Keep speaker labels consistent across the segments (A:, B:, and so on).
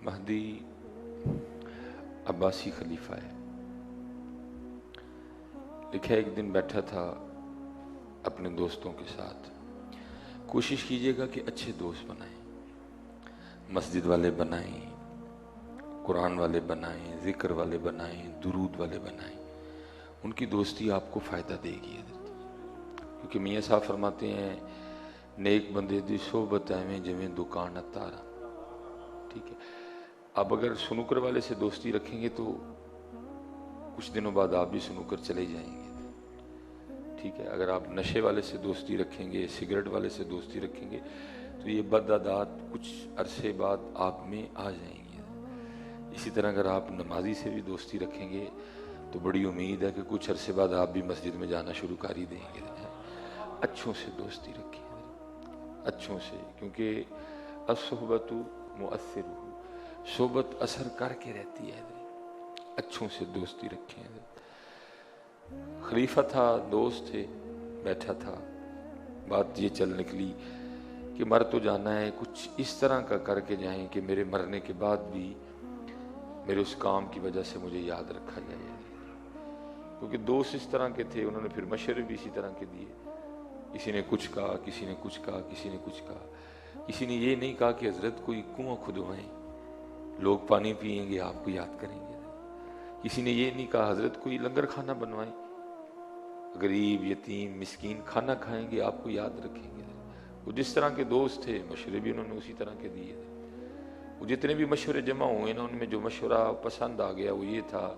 A: مہدی عباسی خلیفہ ہے۔ لکھا ایک دن بیٹھا تھا اپنے دوستوں کے ساتھ، کوشش کیجئے گا کہ اچھے دوست بنائیں، مسجد والے بنائیں، قرآن والے بنائیں، ذکر والے بنائیں، درود والے بنائیں، ان کی دوستی آپ کو فائدہ دے گی۔ کیونکہ میاں صاحب فرماتے ہیں نیک بندے دی صحبت ایویں جویں دکان اتارا۔ ٹھیک ہے، اب اگر سنوکر والے سے دوستی رکھیں گے تو کچھ دنوں بعد آپ بھی سنوکر چلے جائیں گے۔ ٹھیک ہے، اگر آپ نشے والے سے دوستی رکھیں گے، سگریٹ والے سے دوستی رکھیں گے تو یہ بد عادات کچھ عرصے بعد آپ میں آ جائیں گے۔ اسی طرح اگر آپ نمازی سے بھی دوستی رکھیں گے تو بڑی امید ہے کہ کچھ عرصے بعد آپ بھی مسجد میں جانا شروع کر ہی دیں گے۔ اچھوں سے دوستی رکھیں، اچھوں سے، کیونکہ الصحبت مؤثر، صحبت اثر کر کے رہتی ہے۔ اچھوں سے دوستی رکھیں۔ خلیفہ تھا، دوست تھے، بیٹھا تھا، بات یہ چل نکلی کہ مر تو جانا ہے، کچھ اس طرح کا کر کے جائیں کہ میرے مرنے کے بعد بھی میرے اس کام کی وجہ سے مجھے یاد رکھا جائے۔ کیونکہ دوست اس طرح کے تھے، انہوں نے پھر مشورے بھی اسی طرح کے دیے، کسی نے کچھ کہا، کسی نے کچھ کہا، کسی نے کچھ کہا۔ کسی نے یہ نہیں کہا کہ حضرت کوئی کنواں کھدوائیں، لوگ پانی پئیں گے آپ کو یاد کریں گے۔ کسی نے یہ نہیں کہا حضرت کوئی لنگر کھانا بنوائیں، غریب یتیم مسکین کھانا کھائیں گے آپ کو یاد رکھیں گے۔ وہ جس طرح کے دوست تھے مشورے بھی انہوں نے اسی طرح کے دیے تھے۔ وہ جتنے بھی مشورے جمع ہوئے نا، ان میں جو مشورہ پسند آ گیا وہ یہ تھا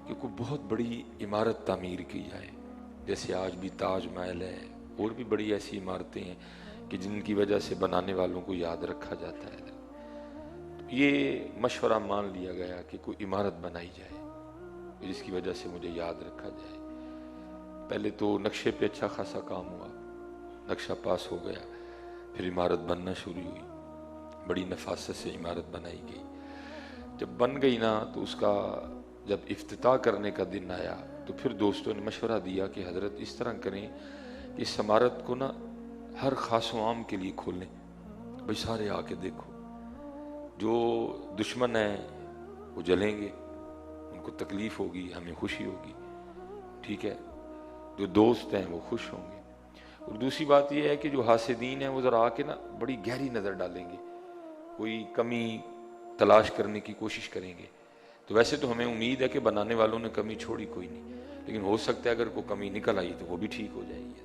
A: کہ کوئی بہت بڑی عمارت تعمیر کی جائے، جیسے آج بھی تاج محل ہے، اور بھی بڑی ایسی عمارتیں ہیں کہ جن کی وجہ سے بنانے والوں کو یاد رکھا جاتا ہے۔ یہ مشورہ مان لیا گیا کہ کوئی عمارت بنائی جائے جس کی وجہ سے مجھے یاد رکھا جائے۔ پہلے تو نقشے پہ اچھا خاصا کام ہوا، نقشہ پاس ہو گیا، پھر عمارت بننا شروع ہوئی، بڑی نفاست سے عمارت بنائی گئی۔ جب بن گئی نا تو اس کا جب افتتاح کرنے کا دن آیا تو پھر دوستوں نے مشورہ دیا کہ حضرت اس طرح کریں کہ اس عمارت کو نا ہر خاص و عام کے لیے کھولیں، بھئی سارے آ کے دیکھو، جو دشمن ہیں وہ جلیں گے، ان کو تکلیف ہوگی، ہمیں خوشی ہوگی، ٹھیک ہے، جو دوست ہیں وہ خوش ہوں گے۔ اور دوسری بات یہ ہے کہ جو حاسدین ہیں وہ ذرا آ کے نا بڑی گہری نظر ڈالیں گے، کوئی کمی تلاش کرنے کی کوشش کریں گے۔ تو ویسے تو ہمیں امید ہے کہ بنانے والوں نے کمی چھوڑی کوئی نہیں، لیکن ہو سکتا ہے اگر کوئی کمی نکل آئی تو وہ بھی ٹھیک ہو جائے گی۔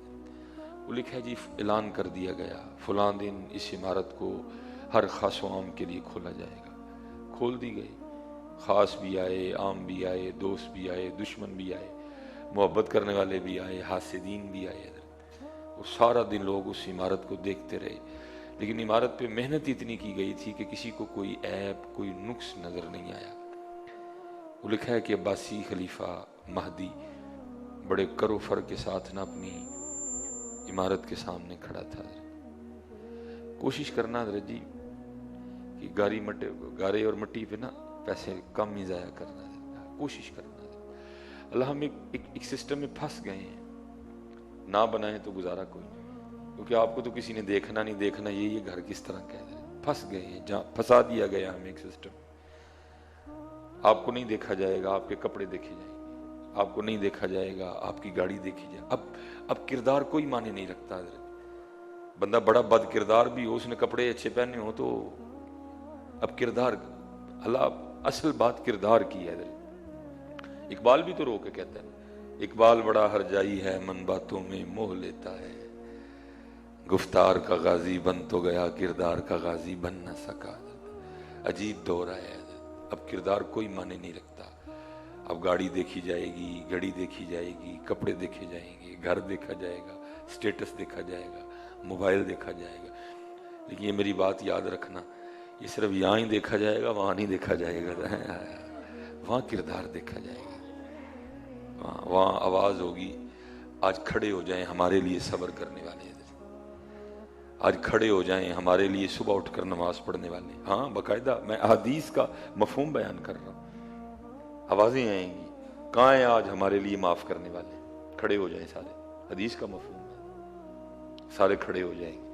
A: وہ لکھا ہے جی اعلان کر دیا گیا فلاں دن اس عمارت کو ہر خاص و عام کے لیے کھولا جائے گا۔ کھول دی گئی، خاص بھی آئے، عام بھی آئے، دوست بھی آئے، دشمن بھی آئے، محبت کرنے والے بھی آئے، حاسدین بھی آئے۔ اور سارا دن لوگ اس عمارت کو دیکھتے رہے، لیکن عمارت پہ محنت اتنی کی گئی تھی کہ کسی کو کوئی عیب، کوئی نقص نظر نہیں آیا۔ وہ لکھا ہے کہ عباسی خلیفہ مہدی بڑے کر و فر کے ساتھ نہ اپنی عمارت کے سامنے کھڑا تھا۔ کوشش کرنا حضرت جی کہ گارے اور مٹی پہ نا پیسے کم ہی ضائع کرنا، کوشش کرنا۔ اللہ ہم ایک سسٹم میں پھنس گئے ہیں، نہ بنائیں تو گزارا کوئی نہیں، کیونکہ آپ کو تو کسی نے دیکھنا نہیں دیکھنا، یہ گھر کس طرح کہہ رہے ہیں، پھنس گئے ہیں، جہاں پھنسا دیا گیا ہمیں ایک سسٹم۔ آپ کو نہیں دیکھا جائے گا، آپ کے کپڑے دیکھے جائیں گے، آپ کو نہیں دیکھا جائے گا، آپ کی گاڑی دیکھی جائے۔ اب کردار کوئی معنی نہیں رکھتا حضرت۔ بندہ بڑا بد کردار بھی ہو، اس نے کپڑے اچھے پہنے ہو تو اب کردار، اللہ اصل بات کردار کی ہے حضرت۔ اقبال بھی تو رو کے کہتا ہے، اقبال بڑا ہرجائی ہے من باتوں میں موہ لیتا ہے، گفتار کا غازی بن تو گیا کردار کا غازی بن نہ سکا۔ عجیب دور ہے، اب کردار کوئی معنی نہیں رکھتا۔ اب گاڑی دیکھی جائے گی، گھڑی دیکھی جائے گی، کپڑے دیکھے جائیں گے، گھر دیکھا جائے گا، سٹیٹس دیکھا جائے گا، موبائل دیکھا جائے گا۔ لیکن یہ میری بات یاد رکھنا، یہ صرف یہاں ہی دیکھا جائے گا، وہاں نہیں دیکھا جائے گا، وہاں کردار دیکھا جائے گا، وہاں آواز ہوگی آج کھڑے ہو جائیں ہمارے لیے صبر کرنے والے، آج کھڑے ہو جائیں ہمارے لیے صبح اٹھ کر نماز پڑھنے والے۔ ہاں باقاعدہ میں حدیث کا مفہوم بیان کر رہا ہوں، آوازیں آئیں گی، کہاں ہیں آج ہمارے لیے معاف کرنے والے، کھڑے ہو جائیں سارے، حدیث کا مفہوم ہے، سارے کھڑے ہو جائیں گے۔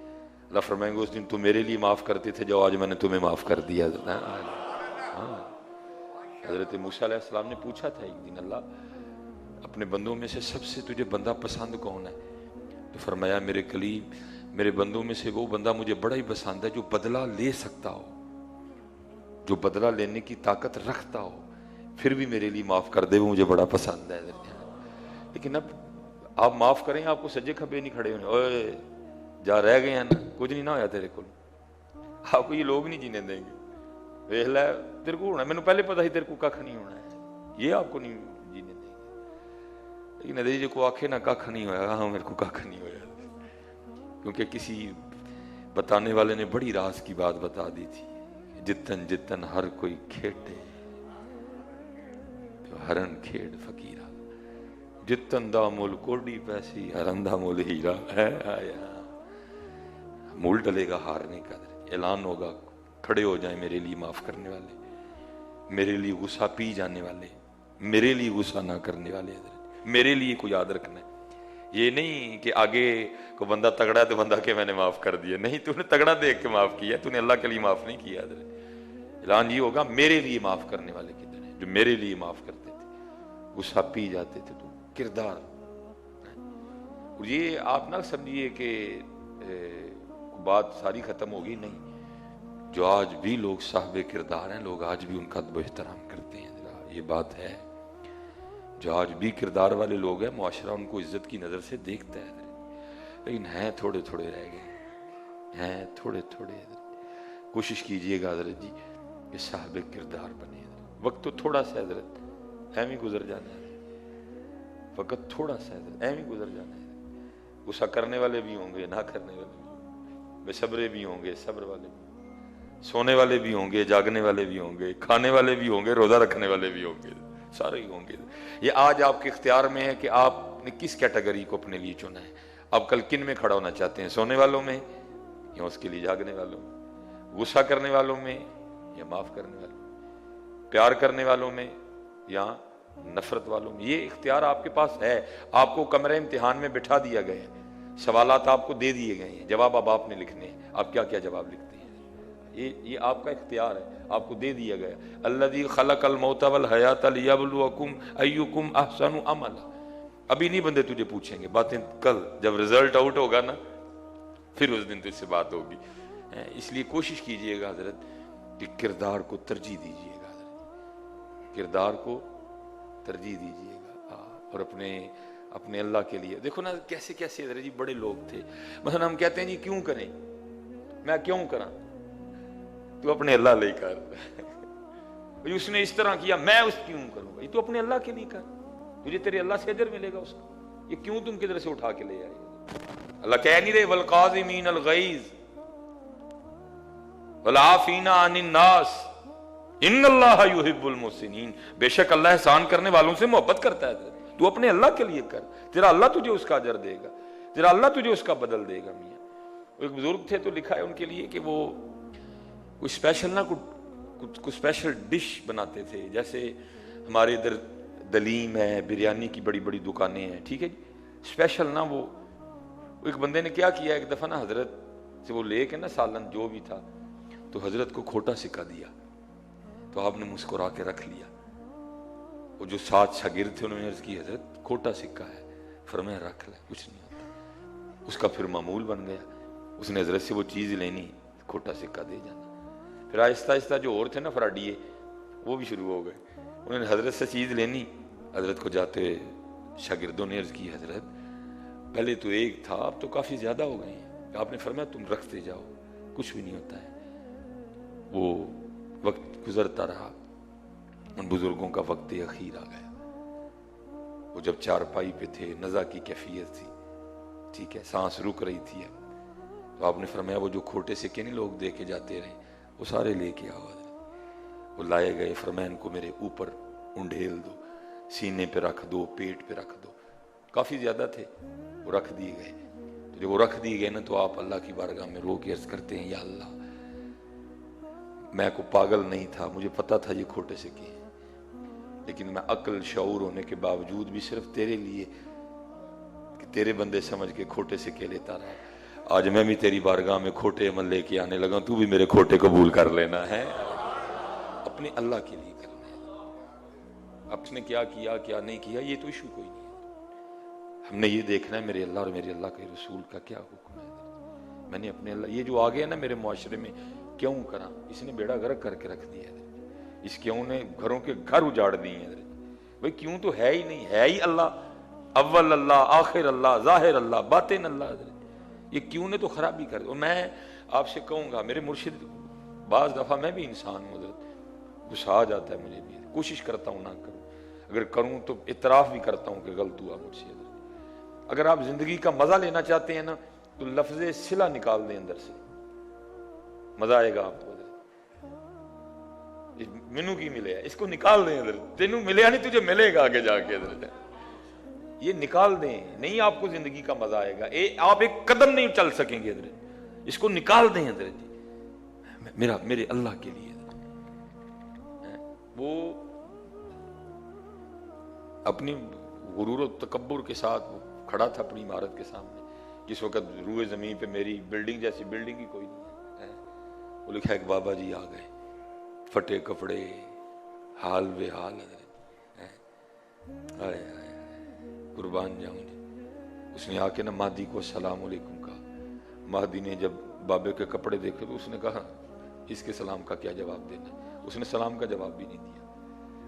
A: اللہ فرمائیں گے اس دن تم میرے لیے معاف کرتے تھے، جو آج میں نے تمہیں معاف کر دیا۔ ہاں، حضرت موسیٰ علیہ السلام نے پوچھا تھا ایک دن، اللہ اپنے بندوں میں سے سب سے تجھے بندہ پسند کون ہے؟ تو فرمایا میرے کلیم، میرے بندوں میں سے وہ بندہ مجھے بڑا ہی پسند ہے جو بدلہ لے سکتا ہو، جو بدلہ لینے کی طاقت رکھتا ہو، پھر بھی میرے لیے معاف کر دے، وہ مجھے بڑا پسند ہے۔ لیکن اب آپ معاف کریں، آپ کو سجے کھبے نہیں کھڑے ہونے، اوے جا رہ گئے ہیں نا، کچھ نہیں نہ ہویا تیرے کو، آپ کو یہ لوگ نہیں جینے دیں گے، ویکھ لے تیرے کو ہونا، میں نے پہلے پتا ہی تیرے کو کھ نہیں ہونا ہے، یہ آپ کو نہیں جینے دیں گے۔ لیکن ندی جی کو آنکھیں نہ کھ نہیں ہویا، ہاں میرے کو کھ نہیں ہویا، کیونکہ کسی بتانے والے نے بڑی راز کی بات بتا دی تھی، جتن جتن ہر کوئی کھیٹے ہرن کھیڑ فقیرہ، جتن دا مول کوڑی پیسی ہرن دا مول ہیرا ہے آیا۔ مول ڈلے گا ہارنے کا، اعلان ہوگا کھڑے ہو جائیں میرے لیے معاف کرنے والے، میرے لیے غصہ پی جانے والے، میرے لیے غصہ نہ کرنے والے، میرے لیے کو یاد رکھنا ہے۔ یہ نہیں کہ آگے کو بندہ تگڑا ہے تو بندہ کہ میں نے معاف کر دیا، نہیں، تو نے تگڑا دیکھ کے معاف کیا، تو نے اللہ کے لیے معاف نہیں کیا۔ اعلان یہ ہوگا میرے لیے معاف کرنے والے کدھر ہیں، جو میرے لیے معاف کرتے تھے، غصہ پی جاتے تھے، تو کردار۔ اور یہ آپ نہ سمجھیے کہ بات ساری ختم ہوگی، نہیں، جو آج بھی لوگ صاحب کردار ہیں، لوگ آج بھی ان کا ادب و احترام کرتے ہیں، یہ بات ہے۔ جو آج بھی کردار والے لوگ ہیں، معاشرہ ان کو عزت کی نظر سے دیکھتا ہے، لیکن ہیں تھوڑے تھوڑے رہ گئے، ہیں تھوڑے تھوڑے۔ کوشش کیجئے گا حضرت جی کہ صاحب کردار بنے، وقت تو تھوڑا سا حضرت ایم ہی گزر جانا ہے، وقت تھوڑا سا حضرت ایم ہی گزر جانا ہے۔ غصہ کرنے والے بھی ہوں گے، نہ کرنے والے بھی ہوں گے، بے صبرے بھی ہوں گے، صبر والے بھی ہوں گے، سونے والے بھی ہوں گے، جاگنے والے بھی ہوں گے، کھانے والے بھی ہوں گے، روزہ رکھنے والے بھی ہوں گے، سارے ہی ہوں گے۔ یہ آج آپ کے اختیار میں ہے کہ آپ نے کس کیٹیگری کو اپنے لیے چنا ہے، آپ کل کن میں کھڑا ہونا چاہتے ہیں، سونے والوں میں یا اس کے لیے جاگنے والوں میں، غصہ کرنے والوں میں یا معاف کرنے والوں میں، پیار کرنے والوں میں یا نفرت والوں میں۔ یہ اختیار آپ کے پاس ہے، آپ کو کمرے امتحان میں بٹھا دیا گیا ہے، سوالات آپ کو دے دیے گئے ہیں، جواب اب آپ نے لکھنے ہیں، آپ کیا کیا جواب لکھتے ہیں، یہ آپ کا اختیار ہے، آپ کو دے دیا گیا۔ الذی خلق الموت والحیات لیبلوکم ایکم احسن عملا۔ ابھی نہیں بندے تجھے پوچھیں گے باتیں، کل جب رزلٹ آؤٹ ہوگا نا، پھر اس دن تجھ سے بات ہوگی۔ اس لیے کوشش کیجئے گا حضرت کہ کردار کو ترجیح دیجئے گا حضرت، کردار کو ترجیح دیجئے گا، اور اپنے اللہ کے لیے دیکھو نا کیسے کیسے حضرت جی بڑے لوگ تھے۔ مثلا ہم کہتے ہیں جی کیوں کریں، میں کیوں کراں، تو اپنے اللہ لے کر، اس نے اس طرح کیا میں اس کیوں کروں گا، یہ تو اپنے اللہ کے لیے کر، تجھے تیرے اللہ سے اجر ملے گا اس کا، یہ کیوں تم کدھر سے اٹھا کے لے آئے۔ اللہ کہہ نہیں رہے والقاظمین الغیظ والعافین عن الناس ان اللہ یحب المحسنین، بے شک اللہ احسان کرنے والوں سے محبت کرتا ہے، تو اپنے اللہ کے لیے کر، تیرا اللہ تجھے اس کا اجر دے گا، تیرا اللہ تجھے اس کا بدل دے گا۔ میاں ایک بزرگ تھے تو لکھا ہے ان کے لیے کہ وہ کوئی اسپیشل نہ کوئی اسپیشل ڈش بناتے تھے، جیسے ہمارے ادھر دلیم ہے، بریانی کی بڑی بڑی دکانیں ہیں، ٹھیک ہے جی، اسپیشل نہ وہ ایک بندے نے کیا کیا، ایک دفعہ نا حضرت سے وہ لے کے نا سالن جو بھی تھا، تو حضرت کو کھوٹا سکہ دیا، تو آپ نے مسکرا کے رکھ لیا، وہ جو 7 شاگرد تھے انہوں نے عرض کی حضرت کھوٹا سکہ ہے، فرمایا رکھ لے کچھ نہیں ہوتا، اس کا پھر معمول بن گیا، اس نے حضرت سے وہ چیز لینی، کھوٹا سکہ دے جانا۔ پھر آہستہ آہستہ جو اور تھے نا فراڈیے، وہ بھی شروع ہو گئے، انہوں نے حضرت سے چیز لینی، حضرت کو جاتے شاگردوں نے عرض کی حضرت پہلے تو ایک تھا اب تو کافی زیادہ ہو گئے ہیں، آپ نے فرمایا تم رکھتے جاؤ کچھ بھی نہیں ہوتا ہے۔ وہ وقت گزرتا رہا، ان بزرگوں کا وقت اخیر آ گیا، وہ جب چارپائی پہ تھے، نزا کی کیفیت تھی، ٹھیک ہے، سانس رک رہی تھی، تو آپ نے فرمایا وہ جو کھوٹے سکے نہیں لوگ دے کے جاتے رہے، وہ سارے لے کے آؤ۔ وہ لائے گئے، فرمایا ان کو میرے اوپر انڈھیل دو، سینے پہ رکھ دو، پیٹ پہ رکھ دو، کافی زیادہ تھے، وہ رکھ دیے گئے۔ تو جب وہ رکھ دیے گئے نا تو آپ اللہ کی بارگاہ میں رو کے عرض کرتے ہیں یا اللہ میں کو پاگل نہیں تھا، مجھے پتا تھا یہ کھوٹے سکے ہیں، لیکن میں عقل شعور ہونے کے باوجود بھی صرف تیرے لیے کہ تیرے بندے سمجھ کے کھوٹے سکے لیتا رہا، آج میں بھی تیری بارگاہ میں کھوٹے عمل لے کے آنے لگا، تو بھی میرے کھوٹے قبول کر لینا ہے، اپنے اللہ کے لیے کرنا ہے۔ اب اس نے کیا کیا کیا نہیں کیا یہ تو ایشو کوئی نہیں ہے، ہم نے یہ دیکھنا ہے میرے اللہ اور میرے اللہ کے رسول کا کیا حکم ہے۔ میں نے اپنے اللہ، یہ جو آ گیا نا میرے معاشرے میں، کیوں کرا، اس نے بیڑا غرق کر کے رکھ دیا ہے، اس کیوں نے گھروں کے گھر اجاڑ دیے ہیں۔ بھئی کیوں تو ہے ہی نہیں، ہے ہی اللہ، اول اللہ، آخر اللہ، ظاہر اللہ، باطن اللہ، یہ کیوں نے تو خرابی کر دی۔ اور میں آپ سے کہوں گا، میرے مرشد، بعض دفعہ میں بھی انسان ہوں حضرت، غصہ آ جاتا ہے مجھے بھی، کوشش کرتا ہوں نہ کروں، اگر کروں تو اعتراف بھی کرتا ہوں کہ غلط ہوا مجھ سے حضرت۔ اگر آپ زندگی کا مزہ لینا چاہتے ہیں نا تو لفظ صلہ نکال دیں اندر سے، مزہ آئے گا آپ کو حضرت۔ منو کی ملے ہے، اس کو نکال دیں حضرت، تینوں ملے نہیں تجھے ملے گا آگے جا کے حضرت، یہ نکال دیں، نہیں آپ کو زندگی کا مزہ آئے گا، آپ ایک قدم نہیں چل سکیں گے حضرت، اس کو نکال دیں حضرت جی، میرے اللہ کے لیے حضرت۔ وہ اپنی غرور و تکبر کے ساتھ وہ کھڑا تھا اپنی عمارت کے سامنے، جس وقت روئے زمین پہ میری بلڈنگ جیسی بلڈنگ ہی کوئی نہیں ہے، وہ لکھا ہے کہ بابا جی آ گئے، پھٹے کپڑے، حال بے حال حضرت، آئے آئے قربان جاؤں جی۔ اس نے آ کے نا مہدی کو السلام علیکم کہا، مہدی نے جب بابے کے کپڑے دیکھے تو اس نے کہا اس کے سلام کا کیا جواب دینا، اس نے سلام کا جواب بھی نہیں دیا۔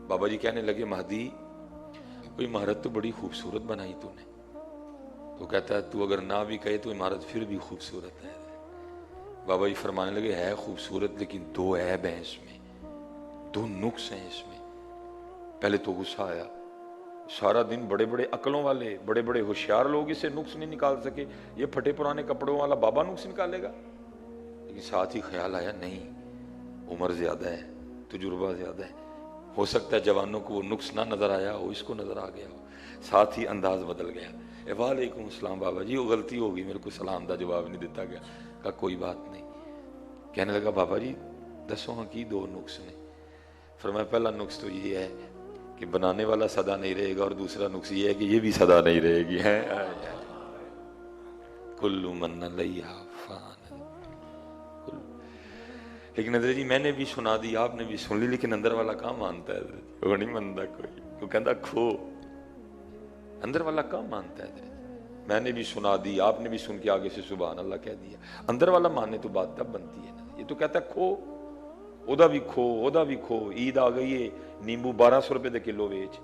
A: بابا جی کہنے لگے مہدی کوئی عمارت تو بڑی خوبصورت بنائی تو نے، تو کہتا ہے تو اگر نہ بھی کہے تو عمارت پھر بھی خوبصورت ہے۔ بابا جی فرمانے لگے ہے خوبصورت لیکن دو عیب ہیں اس میں، دو نقص ہیں اس میں۔ پہلے تو غصہ آیا، سارا دن بڑے بڑے عقلوں والے، بڑے بڑے ہوشیار لوگ اسے نقص نہیں نکال سکے، یہ پھٹے پرانے کپڑوں والا بابا نقص نکالے گا۔ لیکن ساتھ ہی خیال آیا نہیں، عمر زیادہ ہے، تجربہ زیادہ ہے، ہو سکتا ہے جوانوں کو وہ نقص نہ نظر آیا ہو، اس کو نظر آ گیا ہو، ساتھ ہی انداز بدل گیا، وعلیکم السلام بابا جی، وہ غلطی ہوگی، میرے کو سلام دا جواب نہیں دیتا گیا۔ کہا کوئی بات نہیں۔ کہنے لگا بابا جی دسو ہاں کی دو نقص نے؟ فرمایا پہلا نقص تو یہ ہے کہ بنانے والا سدا نہیں رہے گا، اور دوسرا نقص یہ ہے کہ یہ بھی سدا نہیں رہے گی، ہے کلو من علیہا فان۔ لیکن حضرت جی میں نے بھی سنا دی، آپ نے بھی سن لی، لیکن اندر والا کہاں مانتا ہے حضرت، وہ نہیں مانتا کوئی، وہ کہتا کھو، اندر والا کہاں مانتا ہے حضرت۔ میں نے بھی سنا دی، آپ نے بھی سن کے آگے سے سبحان اللہ کہہ دیا، اندر والا ماننے تو بات تب بنتی ہے نا۔ یہ تو کہتا ہے کھو، اودا بھی کھو، اودا بھی کھو، عید آ گئی ہے نیمبو 1200 روپے دے کلو ویچ،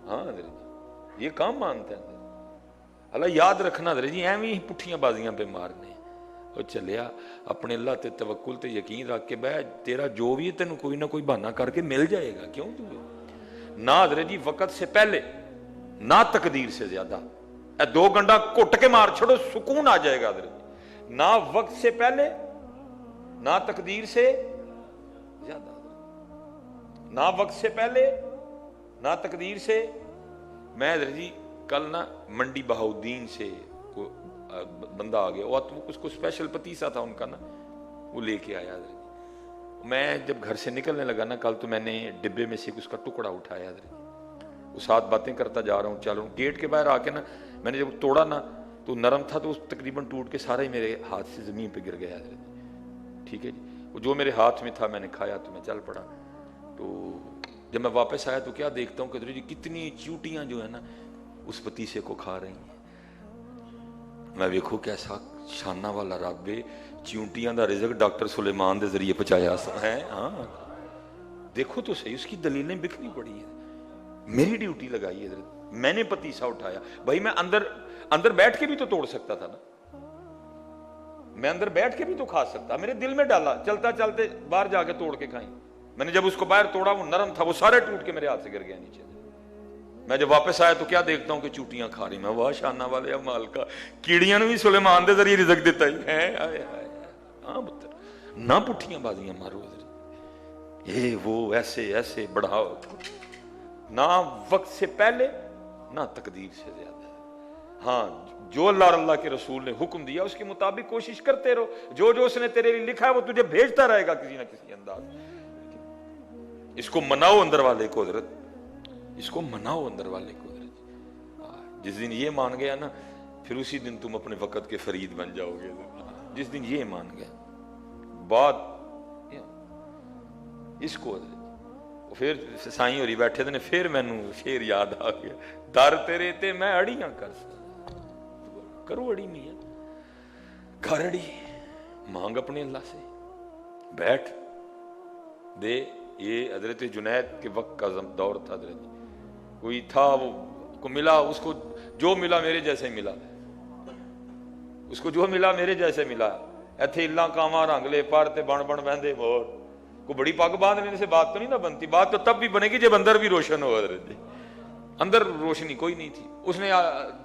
A: ہاں حضرت جی یہ کام مانتا ہے حضرت۔ اللہ یاد رکھنا حضرت جی ایویں ہی پٹھیاں بازیاں پہ مارنے، اور چلیا اپنے اللہ تے توکل تے یقین رکھ کے بہ، تیرا جو بھی ہے تینوں کوئی نہ کوئی بہانہ کر کے مل جائے گا، کیوں تو نہ حضرت جی وقت سے پہلے نہ تقدیر سے زیادہ، اے 2 گنڈا کٹ کے مار چھوڑو سکون آ جائے گا حضرت جی، نہ وقت سے پہلے نہ تقدیر سے زیادہ، نہ وقت سے پہلے نہ تقدیر سے۔ میں حضرت جی کل نا منڈی بہاؤدین سے بندہ آ گیا، اس کو اسپیشل پتیسا تھا ان کا نا، وہ لے کے آیا حضرت جی۔ میں جب گھر سے نکلنے لگا نا کل، تو میں نے ڈبے میں سے اس کا ٹکڑا اٹھایا حضرت جی، وہ ساتھ باتیں کرتا جا رہا ہوں، چل رہا ہوں، گیٹ کے باہر آ کے نا میں نے جب توڑا نا تو نرم تھا، تو تقریباً ٹوٹ کے سارا ہی میرے ہاتھ سے زمین پہ گر گیا حضرت جی، ٹھیک ہے جی۔ وہ جو میرے ہاتھ میں تھا میں نے کھایا تو میں چل پڑا۔ تو جب میں واپس آیا تو کیا دیکھتا ہوں کہ حضرت جی کتنی چیونٹیاں جو ہے نا اس پتیسے کو کھا رہی ہیں۔ میں ویکھو کیسا شانہ والا رب ہے، چیونٹیاں دا رزق ڈاکٹر سلیمان دے ذریعے پہنچایا ہے، ہاں دیکھو تو صحیح، اس کی دلیلیں بکھری پڑی ہیں۔ میری ڈیوٹی لگائی ہے حضرت، میں نے پتیسا اٹھایا، بھائی میں اندر بیٹھ کے بھی تو توڑ سکتا تھا نا، میں اندر بیٹھ کے بھی تو کھا سکتا، میرے دل میں ڈالا، چلتا چلتے باہر جا کے توڑ کے کھائیں۔ میں نے جب اس کو باہر توڑا وہ نرم تھا، وہ سارے ٹوٹ کے میرے ہاتھ سے گر گیا نیچے۔ میں جب واپس آیا تو کیا دیکھتا ہوں کہ چوٹیاں کھا رہی، میں واہ شانہ والے مال کا، کیڑیاں نے بھی سلیمان دے ذریعے رزق دیتا ہی ہے۔ ہاں پتر نہ پٹھیاں بازیاں مارو حضرت، یہ وہ ایسے ایسے بڑھاؤ، نہ وقت سے پہلے نہ تقدیر سے زیادہ۔ ہاں جو اللہ اور اللہ کے رسول نے حکم دیا اس کے مطابق کوشش کرتے رہو، جو جو اس نے تیرے لیے لکھا ہے وہ تجھے بھیجتا رہے گا کسی نہ کسی انداز۔ اس کو مناؤ اندر والے کو حضرت، اس کو مناؤ اندر والے کو حضرت۔ جس دن یہ مان گیا نا پھر اسی دن تم اپنے وقت کے فرید بن جاؤ گے، جس دن یہ مان گئے بات اس کو پھر سائیں ہوری بیٹھے تھے، پھر مینوں شیر یاد آ گیا، در تیرے تے میں اڑیاں کر سکتا، کرو اڑی میاں، گھر اڑی، مانگ اپنے اللہ سے، بیٹھ دے۔ یہ حضرت جنید کے وقت کا دور تھا، حضرت کوئی تھا، وہ کو ملا، اس کو جو ملا میرے جیسے ملا، اس کو جو ملا میرے جیسے ملا، ایتھے اللہ کاواں رنگ لے پر تے بن بن بہندے مور، کو بڑی پگ باندھنے سے بات تو نہیں نہ بنتی، بات تو تب بھی بنے گی جب اندر بھی روشن ہو، حضرت جی اندر روشنی کوئی نہیں تھی۔ اس نے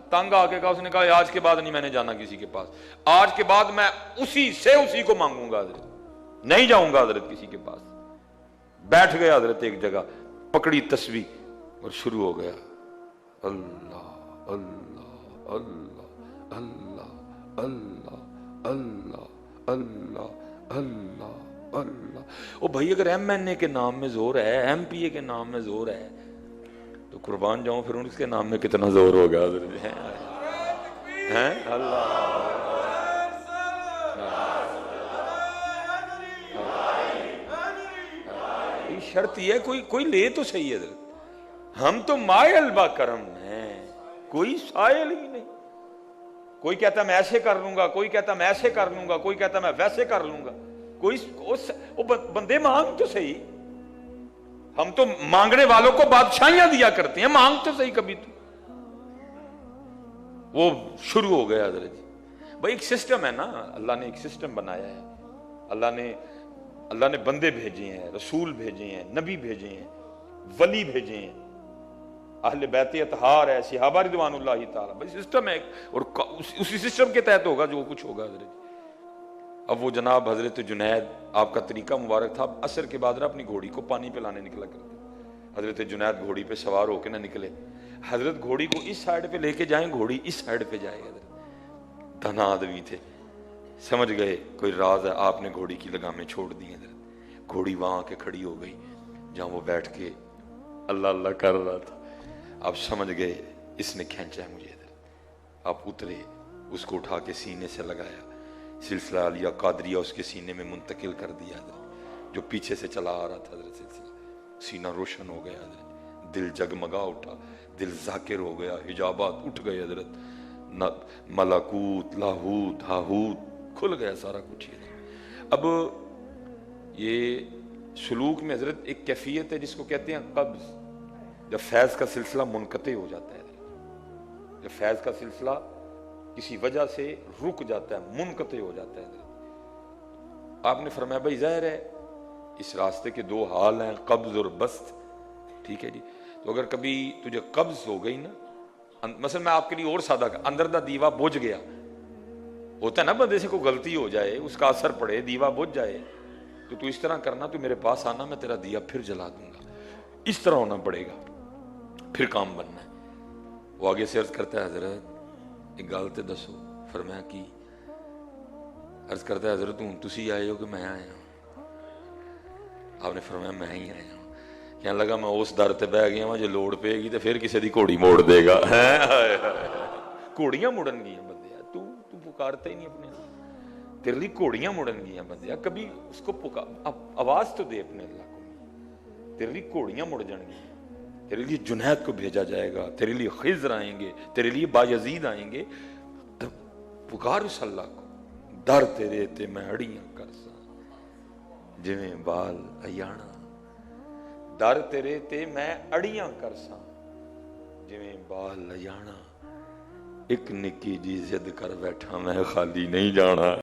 A: تنگ آ کے کہا، اس نے کہا آج کے بعد نہیں میں نے جانا کسی کے پاس، آج کے بعد میں اسی سے اسی کو مانگوں گا حضرت، نہیں جاؤں گا حضرت کسی کے پاس۔ بیٹھ گیا حضرت ایک جگہ، پکڑی تسبیح اور شروع ہو گیا، اللہ اللہ اللہ اللہ اللہ اللہ اللہ اللہ اللہ۔ او بھائی اگر ایم این اے کے نام میں زور ہے، ایم پی اے کے نام میں زور ہے، تو قربان جاؤں پھر ان کے نام میں کتنا زور ہوگا حضرت ہیں اللہ۔ شرط یہ ہے کوئی لے تو صحیح ہے حضرت، ہم تو مائے البا کرم ہیں، کوئی سائل ہی نہیں۔ کوئی کہتا میں ایسے کر لوں گا، کوئی کہتا میں ایسے کر لوں گا، کوئی کہتا میں ویسے کر لوں گا، کوئی بندے مانگ تو صحیح، ہم تو مانگنے والوں کو بادشاہیاں دیا کرتے ہیں، مانگ تو صحیح کبھی تو۔ وہ شروع ہو گیا حضرت جی۔ بھائی ایک سسٹم ہے نا، اللہ نے ایک سسٹم بنایا ہے، اللہ نے بندے بھیجے ہیں، رسول بھیجے ہیں، نبی بھیجے ہیں، ولی بھیجے ہیں، اہل بیت اطہار ہے، صحابہ رضوان اللہ تعالیٰ، بھائی سسٹم ہے، اور اسی سسٹم کے تحت ہوگا جو کچھ ہوگا حضرت۔ اب وہ جناب حضرت جنید، آپ کا طریقہ مبارک تھا، عصر کے بعد اپنی گھوڑی کو پانی پلانے نکلا کرتے، حضرت جنید گھوڑی پہ سوار ہو کے نہ نکلے، حضرت گھوڑی کو اس سائیڈ پہ لے کے جائیں، گھوڑی اس سائیڈ پہ جائے گا۔ حضرت دھنا آدمی تھے، سمجھ گئے کوئی راز ہے، آپ نے گھوڑی کی لگامیں چھوڑ دی ہیں، حضرت گھوڑی وہاں کے کھڑی ہو گئی جہاں وہ بیٹھ کے اللہ اللہ کر رہا تھا۔ آپ سمجھ گئے اس نے کھینچا ہے مجھے، حضرت آپ اترے، اس کو اٹھا کے سینے سے لگایا، سلسلہ علیہ قادریہ اس کے سینے میں منتقل کر دیا حضرت، جو پیچھے سے چلا آ رہا تھا حضرت، سلسلہ سینہ روشن ہو گیا حضرت، دل جگمگا اٹھا، دل ذاکر ہو گیا، حجابات اٹھ گئے حضرت، ملکوت لاہوت ہاہوت کھل گیا سارا کچھ حضرت۔ اب یہ سلوک میں حضرت ایک کیفیت ہے جس کو کہتے ہیں قبض، جب فیض کا سلسلہ منقطع ہو جاتا ہے حضرت، جب فیض کا سلسلہ کسی وجہ سے رک جاتا ہے، منقطع ہو جاتا ہے حضرت۔ آپ نے فرمایا بھائی ظاہر ہے اس راستے کے دو حال ہیں، قبض اور بسط، ٹھیک ہے جی۔ تو اگر کبھی تجھے قبض ہو گئی نا، مثلا میں آپ کے لیے اور سادہ کا، اندر دا دیوا بجھ گیا، ہوتا ہے نا بندے سے کوئی غلطی ہو جائے، اس کا اثر پڑے، دیوا بجھ جائے، تو اس طرح کرنا، تو میرے پاس آنا، میں تیرا دیا پھر جلا دوں گا، اس طرح ہونا پڑے گا، پھر کام بننا ہے۔ وہ آگے سے عرض کرتا ہے حضرت ایک گل تے دسو، فرمایا کی؟ عرض کرتا ہے حضرت تسی آئے ہو کہ میں آیا ہوں؟ آپ نے فرمایا میں ہی آیا ہوں۔ کہنے لگا میں اس در تے بہ گیا ہوں، جو لوڑ پے گی تو پھر کسی دی گھوڑی موڑ دے گا، گھوڑیاں مڑن گیا بندیا، تو پکارتا ہی نہیں اپنے، تیرے لیے گھوڑیاں مڑن گیا بندیا، کبھی اس کو آواز تو دے اپنے اللہ کو، تیرے لیے گھوڑیاں مڑ جان گی، تیرے لیے جنید کو بھیجا جائے گا، تیرے لیے خضر آئیں گے، تیرے لیے بایزید آئیں گے، پکار اس اللہ کو، در تیرے تے میں اڑیاں کرساں جویں بال ایانا، در تیرے تے میں اڑیاں کرساں جویں بال ایانا، ایک نکی جی ضد کر بیٹھا میں خالی نہیں جانا۔